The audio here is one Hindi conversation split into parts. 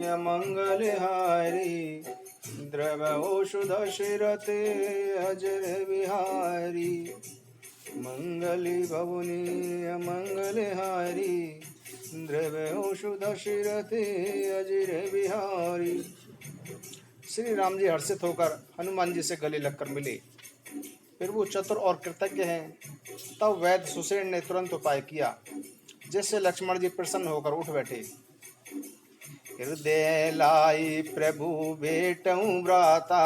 मंगलहारी द्रवौषधशिरते अजर विहारी मंगली भवनी मंगलहारी द्रवौषधशिरते अजर विहारी। श्री राम जी हर्षित होकर हनुमान जी से गले लगकर मिले। फिर वो चतुर और कृतज्ञ हैं। तब वैद्य सुसेन ने तुरंत उपाय किया, जिससे लक्ष्मण जी प्रसन्न होकर उठ बैठे। हृदय लाई प्रभु भेटऊं भ्राता,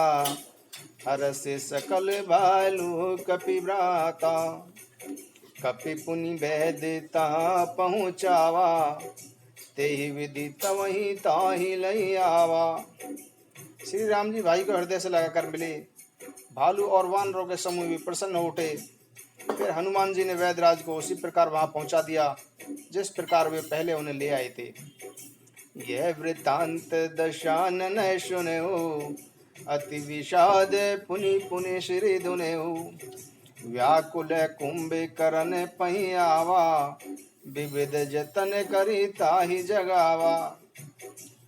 हरष सकल भालु कपि भ्राता। कपि पुनि वैदिता पहुँचावा, तेहि विधि तवहि ताहि लई आवा। श्री राम जी भाई को हृदय से लगाकर मिले। भालू और वानरों के समूह भी प्रसन्न हो उठे। फिर हनुमान जी ने वैदराज को उसी प्रकार वहां पहुंचा दिया, जिस प्रकार वे पहले उन्हें ले आए थे। यह वृत्तांत दशानन सुनेऊ, अति विषाद पुनि पुनि श्री दुनेऊ। व्याकुल कुंभकर्ण पही आवा, विविध जतन करी ताहि जगावा।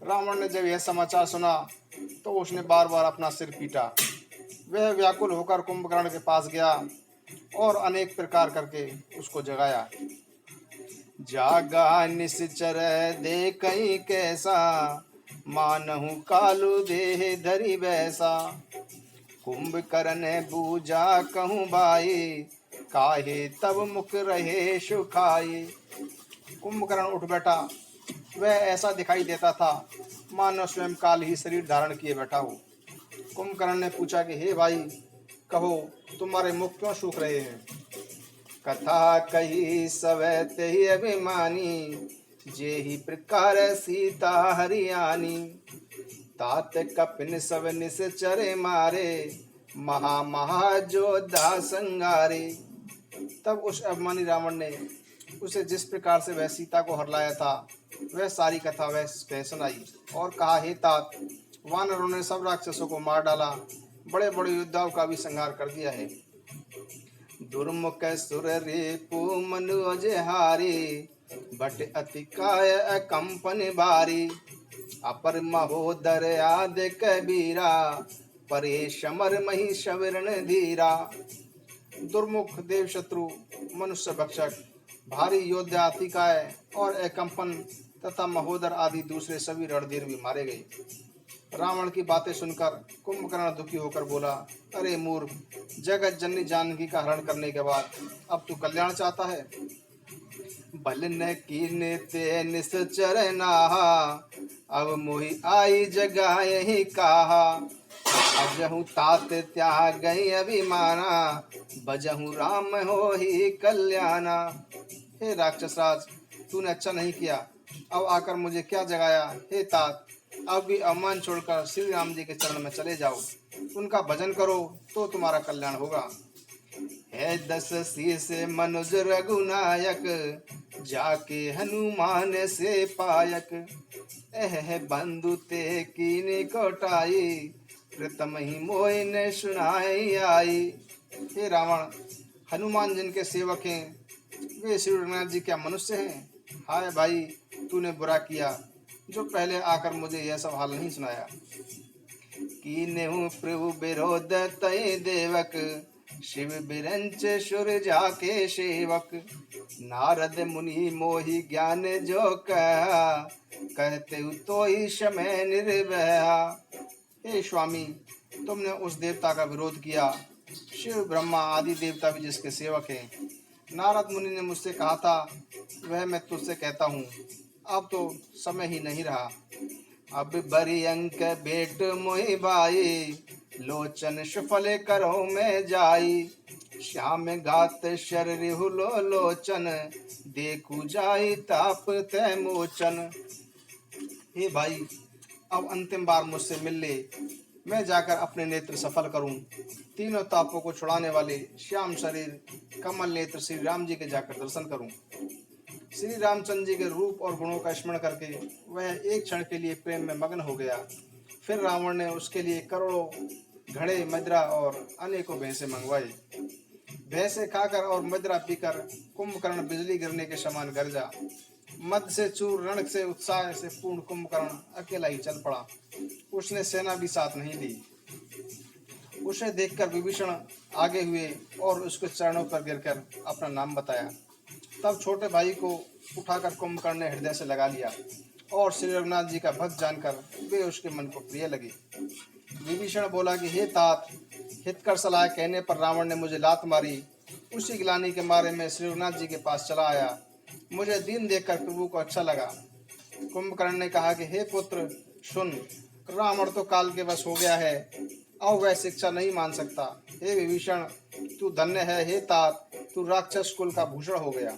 रावण ने जब यह समाचार सुना तो उसने बार बार अपना सिर पीटा। वह व्याकुल होकर कुंभकर्ण के पास गया और अनेक प्रकार करके उसको जगाया। जागा निश्चर दे कहीं कैसा, मानहु कालु देह धरी बैसा। कुंभकर्ण बूझा कहूँ भाई, काहे तब मुख रहे सुखाई। कुंभकर्ण उठ बैठा। वह ऐसा दिखाई देता था मानो स्वयं काल ही शरीर धारण किए बैठा हो। कुंभकर्ण ने पूछा कि हे भाई, कहो तुम्हारे मुख क्यों सूख रहे हैं। कथा कही सब तेहि अभिमानी, जेहि प्रकार सीता हरियाणी। तात कपिन सब निश्चरे मारे, महा महा जोधा संगारे। तब उस अभिमानी रावण ने उसे जिस प्रकार से वह सीता को हरलाया था, वह सारी कथा वह सुनाई और कहा, हे तात, वानरों ने सब राक्षसों को मार डाला, बड़े बड़े योद्धाओं का भी संहार कर दिया है। दुर्मुख सुर रिपु मनुज हारी, भट अति काय अकंपन भारी। अपर महोदर आदि कबीरा, परे समर मही शवरण धीरा। दुर्मुख देव शत्रु मनुष्य भक्षक, भारी योद्धा अतिकाय और अकंपन तथा महोदर आदि दूसरे सभी रणधीर भी मारे गए। रावण की बातें सुनकर कुंभकर्ण दुखी होकर बोला, अरे मूर्ख, जगत जननी जानकी का हरण करने के बाद अब तू कल्याण चाहता है। बल न कीन ते निश्चर नाहा, अब मोहि आई जगह यही कहा। अजहु तात त्याग गई अभिमाना, बजहु राम हो ही कल्याणा। हे राक्षसराज, तूने अच्छा नहीं किया, अब आकर मुझे क्या जगाया। हे तात, अब भी अवमान छोड़कर श्री राम जी के चरण में चले जाओ, उनका भजन करो तो तुम्हारा कल्याण होगा। है दस शीस मनुज रघुनायक, जाके हनुमान से पायक। एह बंधु ते कीनी कोटाई, प्रथम ही मोहि ने सुनाई आई। हे रावण, हनुमान जिनके सेवक हैं, वे श्री रघुनाथ जी क्या मनुष्य हैं। हाय भाई, तूने बुरा किया जो पहले आकर मुझे यह सब हाल नहीं सुनाया। कीन्हु प्रभु विरोध तय देवक, शिव बिरंच सुर जाके सेवक। नारद मुनि मोहि ज्ञान जो कहा, कहते तो ही समय निर्भया। हे स्वामी, तुमने उस देवता का विरोध किया, शिव ब्रह्मा आदि देवता भी जिसके सेवक हैं। नारद मुनि ने मुझसे कहा था, वह मैं तुझसे कहता हूँ। अब तो समय ही नहीं रहा। अब बरी अंक बेट मोहि भाई, लोचन सुफल करो मैं जाई। श्याम गात शररिहु लो लोचन, देखू जाई ताप तै मोचन। हे भाई, अब अंतिम बार मुझसे मिल ले, मैं जाकर अपने नेत्र सफल करूं। तीनों तापों को छुड़ाने वाले श्याम शरीर कमल नेत्र श्री राम जी के जाकर दर्शन करूं। श्री रामचंद्र जी के रूप और गुणों का स्मरण करके वह एक क्षण के लिए प्रेम में मग्न हो गया। फिर रावण ने उसके लिए करोड़ों घड़े मदिरा और अनेकों भैंसे मंगवाई। भैंसे खाकर और मदिरा पीकर कुंभकर्ण बिजली गिरने के समान गरजा। मद से चूर रण से उत्साह से पूर्ण कुंभकर्ण अकेला ही चल पड़ा। उसने सेना भी साथ नहीं ली। उसे देखकर विभीषण आगे हुए और उसके चरणों पर गिरकर अपना नाम बताया। तब छोटे भाई को उठाकर कुंभकर्ण ने हृदय से लगा लिया और श्री रघुनाथ जी का भक्त जानकर वे उसके मन को प्रिय लगे। विभीषण बोला कि हे तात, हितकर सलाह कहने पर रावण ने मुझे लात मारी। उसी ग्लानि के मारे मैं श्री रघुनाथ जी के पास चला आया। मुझे दीन देखकर प्रभु को अच्छा लगा। कुंभकर्ण ने कहा कि हे पुत्र सुन, रावण तो काल के वश हो गया है, अब वह शिक्षा नहीं मान सकता। हे विभीषण, तू धन्य है। हे तात, तू राक्षस कुल का भूषण हो गया।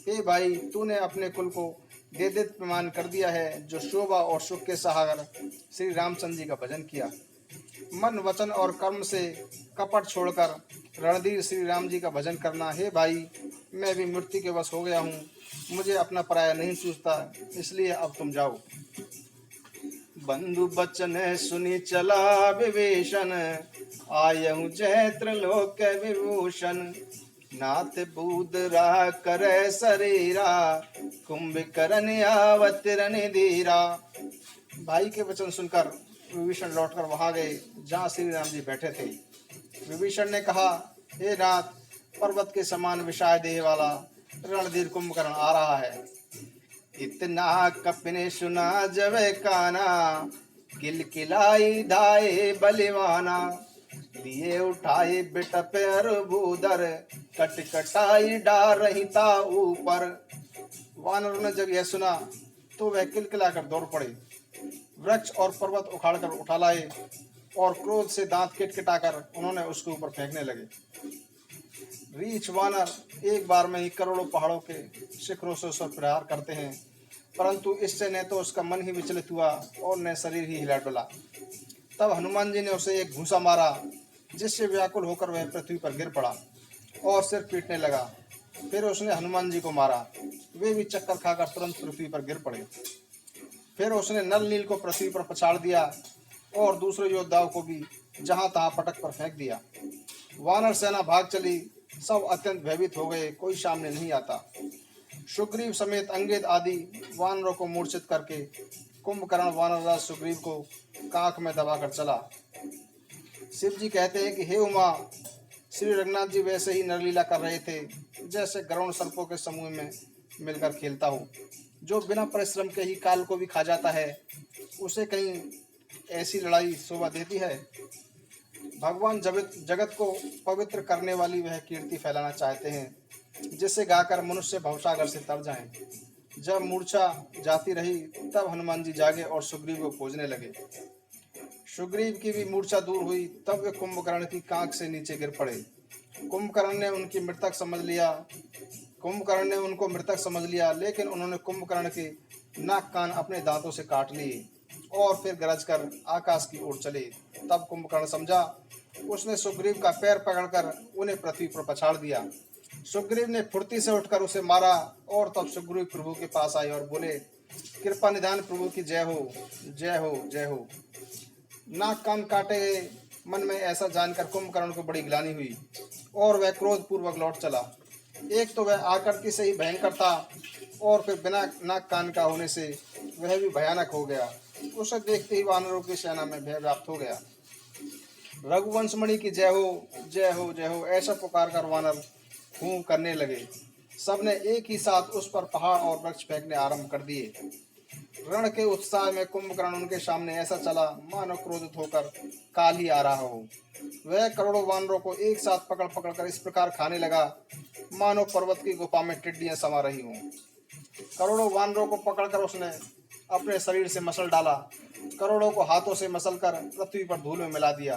हे भाई, तूने अपने कुल को दे प्रमाण कर दिया है, जो शोभा और सुख के सागर श्री रामचंद्र जी का भजन किया। मन वचन और कर्म से कपट छोड़कर रणधीर श्री राम जी का भजन करना। हे भाई, मैं भी मृत्यु के वश हो गया हूँ, मुझे अपना पराया नहीं सूझता, इसलिए अब तुम जाओ। बंधु बचन सुनी चला विभीषण, आयहु जैत्र लोक विभूषण। नाथ बूदरा करे शरीरा, कुंभकर्ण आवत रणधीरा। भाई के वचन सुनकर विभीषण लौटकर वहां गए जहाँ श्री राम जी बैठे थे। विभीषण ने कहा, हे नाथ, पर्वत के समान विशाल देह वाला रणधीर कुंभकर्ण आ रहा है। इतना कपिने सुना जवे काना, किलकिलाई धाये बलिवाना। लिए उठाए बिटप अरबूदर, कटकटाई डार रही था ऊपर। वानरों ने जब यह सुना तो वह किलकिलाकर दौड़ पड़े, वृक्ष और पर्वत उखाड़कर उठा लाए और क्रोध से दांत किटकिटाकर उन्होंने उसके ऊपर फेंकने लगे। रीछ वानर एक बार में ही करोड़ों पहाड़ों के शिखरों से उस पर प्रहार करते हैं, परंतु इससे न तो उसका मन ही विचलित हुआ और न शरीर ही हिला डुला। तब हनुमान जी ने उसे एक घूंसा मारा, जिससे व्याकुल होकर वह पृथ्वी पर गिर पड़ा और सिर पीटने लगा। फिर उसने हनुमान जी को मारा, वे भी चक्कर खाकर तुरंत पृथ्वी पर गिर पड़े। फिर उसने नल नील को पृथ्वी पर पछाड़ दिया और दूसरे योद्धाओं को भी जहां तहां पटक कर फेंक दिया। वानर सेना भाग चली, सब अत्यंत भयभीत हो गए, कोई सामने नहीं आता। सुग्रीव समेत अंगद आदि वानरों को मूर्छित करके कुंभकर्ण वानरराज सुग्रीव को कांख में दबाकर चला। शिव जी कहते हैं कि हे उमा, श्री रघुनाथ जी वैसे ही नरलीला कर रहे थे जैसे गरुण सर्पों के समूह में मिलकर खेलता हो, जो बिना परिश्रम के ही काल को भी खा जाता है। उसे कहीं ऐसी लड़ाई शोभा देती है? भगवान जगत को पवित्र करने वाली वह कीर्ति फैलाना चाहते हैं, जिसे गाकर मनुष्य भवसागर से तर जाएं। जब मूर्छा जाती रही तब हनुमान जी जागे और सुग्रीव को खोजने लगे। सुग्रीव की भी मूर्छा दूर हुई, तब वे कुंभकर्ण की कांख से नीचे गिर पड़े। कुंभकर्ण ने उनको मृतक समझ लिया, लेकिन उन्होंने कुंभकर्ण के नाक कान अपने दांतों से काट लिए और फिर गरजकर आकाश की ओर चले। तब कुंभकर्ण समझा, उसने सुग्रीव का पैर पकड़कर उन्हें पृथ्वी पर पछाड़ दिया। सुग्रीव ने फुर्ती से उठकर उसे मारा और तब सुग्रीव प्रभु के पास आए और बोले, कृपा निधान प्रभु की जय हो, जय हो, जय हो। नाक कान काटे गए। मन में ऐसा जानकर कुंभकर्ण को बड़ी ग्लानि हुई और वह क्रोध पूर्वक लौट चला। एक तो वह आकृति से ही भयंकर था और फिर बिना नाक कान का होने से वह भी भयानक हो गया। उसे देखते ही वानरों की सेना में भय व्याप्त हो गया। रघुवंश मणि की जय हो, जय हो, जय हो, ऐसा पुकार कर वानर हूं करने लगे। सबने एक ही साथ उस पर पहाड़ और वृक्ष फेंकने आरंभ कर दिए। रण के उत्साह में कुंभकर्ण उनके सामने ऐसा चला मानो क्रोधित होकर काल ही आ रहा हो। वह करोड़ों वानरों को एक साथ पकड़ पकड़ कर इस प्रकार खाने लगा मानो पर्वत की गुफा में टिड्डियां समा रही हों। करोड़ों वानरों को पकड़कर उसने अपने शरीर से मसल डाला, करोड़ों को हाथों से मसलकर पृथ्वी पर धूल में मिला दिया।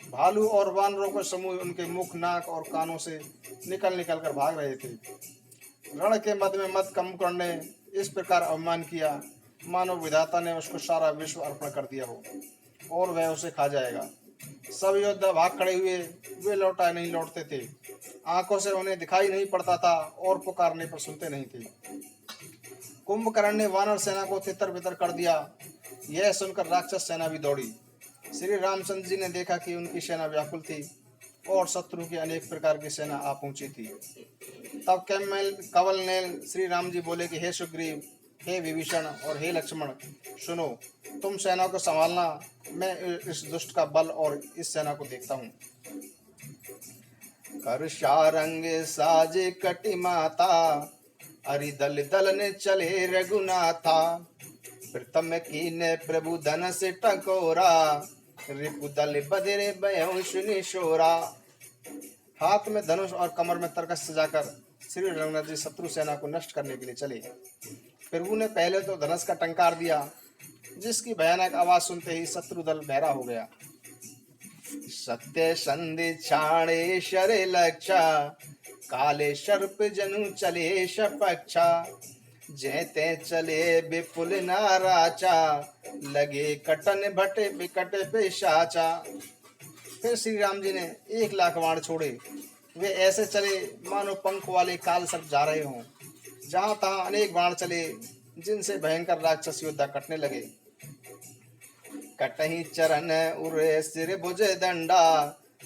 भालू और वानरों के समूह उनके मुख, नाक और कानों से निकल निकल कर भाग रहे थे। रण के मध्य में मत कुंभकर्ण ने इस प्रकार अवमान किया मानो विधाता ने उसको सारा विश्व अर्पण कर दिया हो और वह उसे खा जाएगा। सब योद्धा भाग खड़े हुए, वे लौटते थे। आंखों से उन्हें दिखाई नहीं पड़ता था और पुकारने पर सुनते नहीं थे। कुंभकर्ण ने वानर सेना को तितर बितर कर दिया। यह सुनकर राक्षस सेना भी दौड़ी। श्री रामचंद्र जी ने देखा कि उनकी सेना व्याकुल थी और शत्रु की अनेक प्रकार की सेना आ पहुंची थी। तब कंवल ने श्री राम जी बोले कि हे सुग्रीव, हे विभीषण और हे लक्ष्मण, सुनो, तुम सेना को संभालना, मैं इस दुष्ट का बल और इस सेना को देखता हूँ। कर सारंग साजे कटि माता, अरि दल दल ने चले रघुनाथा। प्रथम कीने प्रभु धन से टकोरा, रिपु दल बदरे भयो शोरा। हाथ में धनुष और कमर में तरकस सजाकर श्री रघुनाथ जी शत्रु सेना को नष्ट करने के लिए चले। प्रभु ने पहले तो धनुष का टंकार दिया, जिसकी भयानक आवाज सुनते ही शत्रु दल बहरा हो गया। सत्य संधि छाणे शरे लक्षा, काले सर्प जनु चले शपक्षा। जैते चले विपुल नाराचा, लगे कटन भटे बिकट पेशाचा। फिर श्री राम जी ने 1,00,000 बाण छोड़े। वे ऐसे चले मानो पंख वाले काल सर्प जा रहे हों। जहां तहां अनेक बाण चले, जिनसे भयंकर राक्षस योद्धा कटने लगे। कटहि चरण उरे सिर भुज दंडा,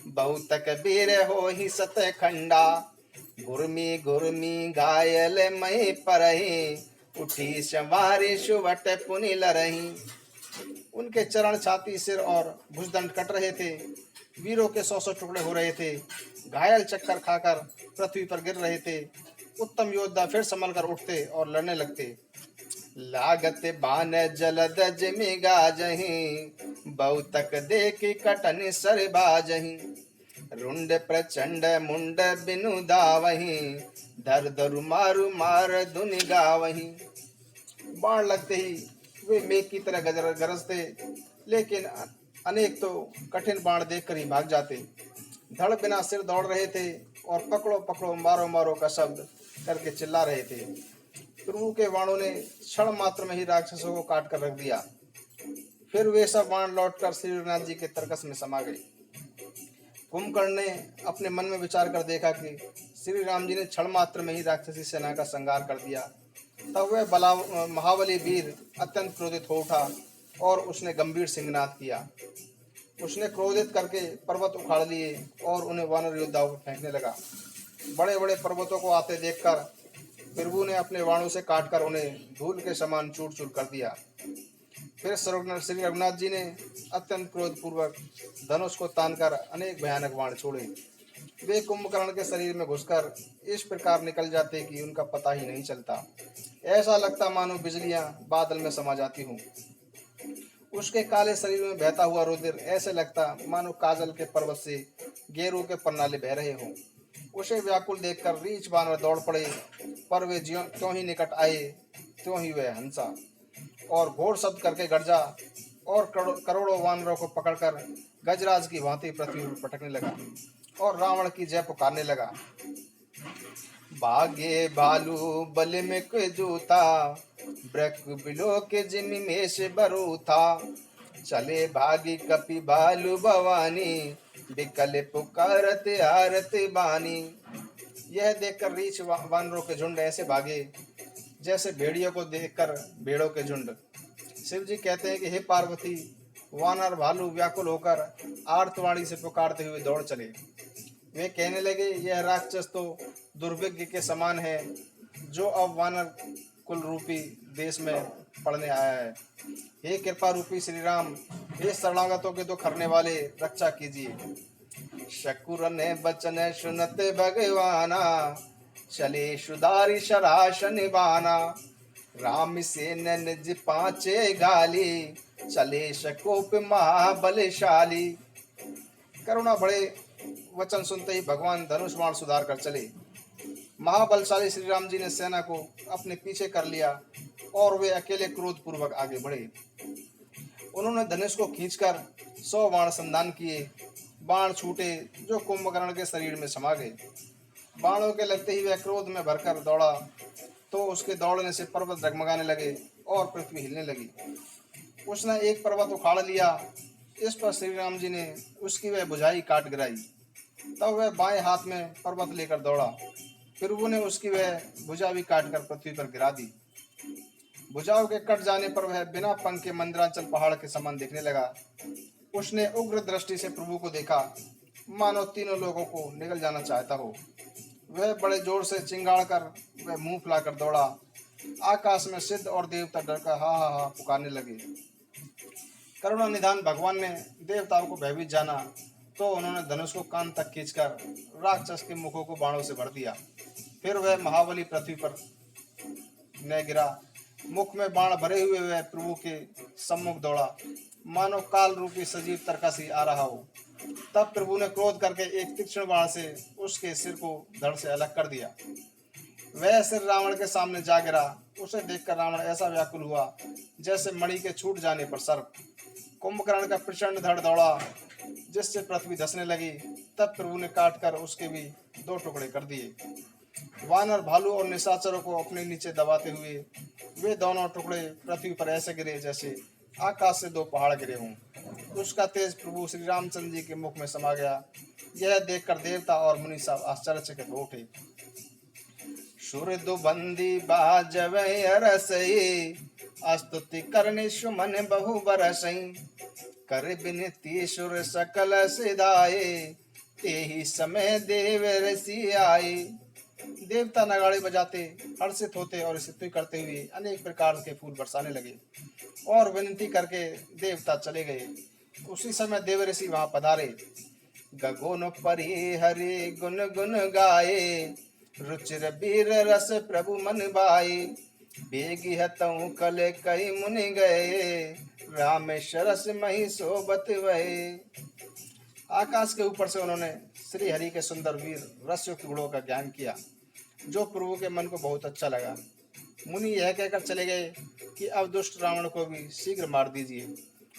बहुतक वीर हो ही सत खंडा। गुरमी गुरमी घायल मही परही, उठी सवारी सुवट पुनि लरही। उनके चरण, छाती, सिर और भुजदंड कट रहे थे। वीरों के 100 टुकड़े हो रहे थे। घायल चक्कर खाकर पृथ्वी पर गिर रहे थे। उत्तम योद्धा फिर संभल कर उठते और लड़ने लगते। लागत बान जलद जिमि गाजहि, बहुतक देख कटन सर बाजहि। रुंड प्रचंड मुंड बिनु दावहि, धर धरु मारु मार धुनि गावहि। बाण लगते ही वे मेघ की तरह गरजते, लेकिन अनेक तो कठिन बाण देखकर ही भाग जाते। धड़ बिना सिर दौड़ रहे थे और पकड़ो पकड़ो मारो मारो का शब्द करके चिल्ला रहे थे। प्रभु के बाणों ने क्षण मात्र में ही राक्षसों को काट कर रख दिया। फिर वे सब बाण लौटकर श्री रघुनाथ जी के तरकस में समा गए। कुंभकर्ण ने अपने मन में विचार कर देखा कि श्री राम जी ने क्षण मात्र में ही राक्षसी सेना का संहार कर दिया। तब वह महाबली वीर अत्यंत क्रोधित हो उठा और उसने गंभीर सिंहनाद किया। उसने क्रोधित करके पर्वत उखाड़ लिए और उन्हें वानर योद्धाओं पर फेंकने लगा। बड़े बड़े पर्वतों को आते देखकर प्रभु ने अपने बाणों से काटकर उन्हें धूल के समान चूर चूर कर दिया। फिर श्री रघुनाथ जी ने अत्यंत क्रोधपूर्वक धनुष को तानकर अनेक भयानक बाण छोड़े। वे कुंभकर्ण के शरीर में घुसकर इस प्रकार निकल जाते कि उनका पता ही नहीं चलता। ऐसा लगता मानो बिजलियां बादल में समा जाती हूँ। उसके काले शरीर में बहता हुआ रुधिर ऐसे लगता मानो काजल के पर्वत से गेरू के परनाले बह रहे हों। उसे व्याकुल देखकर रीछ बानर दौड़ पड़े, पर वे क्यों ही निकट आए त्यों ही वह हंसा और घोर शब्द करके गर्जा और करोड़ों वानरों को पकड़कर गजराज की भांति पृथ्वी पर पटकने लगा और रावण की जय पुकारने लगा। भागे भालू बल में के जूता, ब्रक बिलो के जिमि में से बरू था। चले भागी कपि भालू भवानी, बिकल पुकारत आरत बानी। यह देखकर रीछ वानरों के झुंड ऐसे भागे जैसे भेड़ियों को देखकर भेड़ों के झुंड। शिव जी कहते हैं कि हे पार्वती, वानर भालू व्याकुल होकर आर्तवाणी से पुकारते हुए दौड़ चले। वे कहने लगे, यह राक्षस तो दुर्भिक्ष के समान है, जो अब वानर कुल रूपी देश में पड़ने आया है। हे कृपा रूपी श्री राम, हे शरणागतों के दुख हरने वाले, रक्षा कीजिए। शकुर ने बचन सुनते भगवाना, चले सुधारी शरासन बाना। राम से निज पांचे गाली, चले शकोप महाबलशाली। करुणा बड़े वचन सुनते ही भगवान धनुष बाण सुधार कर चले। महाबलशाली श्री राम जी ने सेना को अपने पीछे कर लिया और वे अकेले क्रोध पूर्वक आगे बढ़े। उन्होंने धनुष को खींचकर 100 बाण संधान किए। बाण छूटे जो कुंभकर्ण के शरीर में समा गए। बाणों के लगते ही वह क्रोध में भरकर दौड़ा तो उसके दौड़ने से पर्वत डगमगाने लगे और पृथ्वी हिलने लगी। उसने एक पर्वत उखाड़ लिया। इस पर श्री राम जी ने उसकी वह भुजाई काट गिराई। तब वह बाएं हाथ में पर्वत लेकर दौड़ा। फिर उन्होंने उसकी वह भुजा भी काटकर पृथ्वी पर गिरा दी। भुजाओं के कट जाने पर वह बिना पंख के मंदराचल पहाड़ के समान दिखने लगा। उसने उग्र दृष्टि से प्रभु को देखा मानो तीनों लोगों को निगल जाना चाहता हो। वह बड़े जोर से चिंगाड़ कर वह मुंह फुलाकर दौड़ा। आकाश में सिद्ध और देवता डर कर हा हा हा पुकारने लगे। करुणा निधान भगवान ने देवताओं को भयभीत जाना तो उन्होंने धनुष को कान तक खींचकर राक्षस के मुखों को बाणों से भर दिया। फिर वह महाबली पृथ्वी पर न गिरा। मुख में बाण भरे हुए वह प्रभु के सम्मुख दौड़ा, मानो काल रूपी सजीव तरकसी आ रहा हो। तब प्रभु ने क्रोध करके एक तीक्ष्ण बाण से उसके सिर को धड़ से अलग कर दिया। वह सिर रावण के सामने जा गिरा। उसे देखकर रावण ऐसा व्याकुल हुआ जैसे मणि के छूट जाने पर सर्प। कुंभकर्ण का प्रचंड धड़ दौड़ा जिससे पृथ्वी धंसने लगी। तब प्रभु ने काट कर उसके भी दो टुकड़े कर दिए। वानर, भालू और निशाचरों को अपने नीचे दबाते हुए वे दोनों टुकड़े पृथ्वी पर ऐसे गिरे जैसे आकाश से दो पहाड़ गिरे हों। उसका तेज प्रभु श्री रामचंद्र जी के मुख में समा गया। यह देखकर देवता और मुनि सब आश्चर्यचकित हो उठे। सुरदु बंदी बाजवै अरसई, स्तुति करने सुमन बहु बरसई। कर बिनती सुर सकल सिधाए, तेहि समय देव ऋषि आए। देवता नगाड़े बजाते, हर्षित होते और स्तुति करते हुए अनेक प्रकार के फूल बरसाने लगे और विनती करके देवता चले गए। उसी समय देव ऋषि वहां पधारे। गगन परि हरि गुण गुण गाए, रुचिर बीर रस प्रभु मन भाए। बेगी हतऊ कल कई मुनि गए, रामेश्वर मही सोबत वहे। आकाश के ऊपर से उन्होंने श्री हरि के सुंदर वीर रसयुक्त गुणों का ज्ञान किया, जो प्रभु के मन को बहुत अच्छा लगा। मुनि यह कहकर चले गए कि अब दुष्ट रावण को भी शीघ्र मार दीजिए।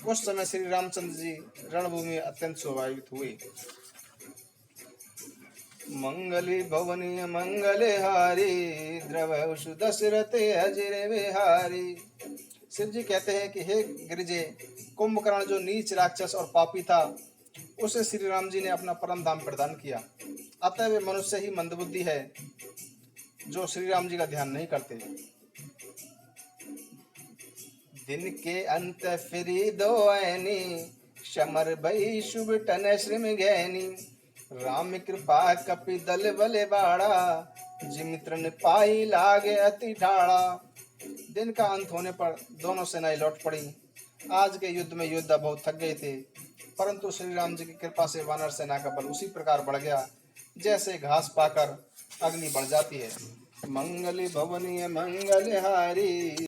उस समय श्री रामचंद्र जी रणभूमि में अत्यंत शोभान्वित हुए। मंगली भवनी मंगल हारी, द्रवहु दशरथ अजिर विहारी। शिव जी कहते हैं कि हे गिरिजे, कुंभकर्ण जो नीच राक्षस और पापी था, उसे श्री राम जी ने अपना परम धाम प्रदान किया। अतः वे मनुष्य ही मंदबुद्धि है जो श्री राम जी का ध्यान नहीं करते। दिन के अंत फिरी दो ऐनी, समर भई शुभ टन श्रीम गैनी। राम कृपा कपि दल बले बाड़ा, जिमित्र ने पाई लागे अति ठाड़ा। दिन का अंत होने पर दोनों सेनाएं लौट पड़ी। आज के युद्ध में योद्धा बहुत थक गए थे, परंतु श्री राम जी की कृपा से वानर सेना का बल उसी प्रकार बढ़ गया जैसे घास पाकर अग्नि बढ़ जाती है। मंगल भवनीय मंगल हारी।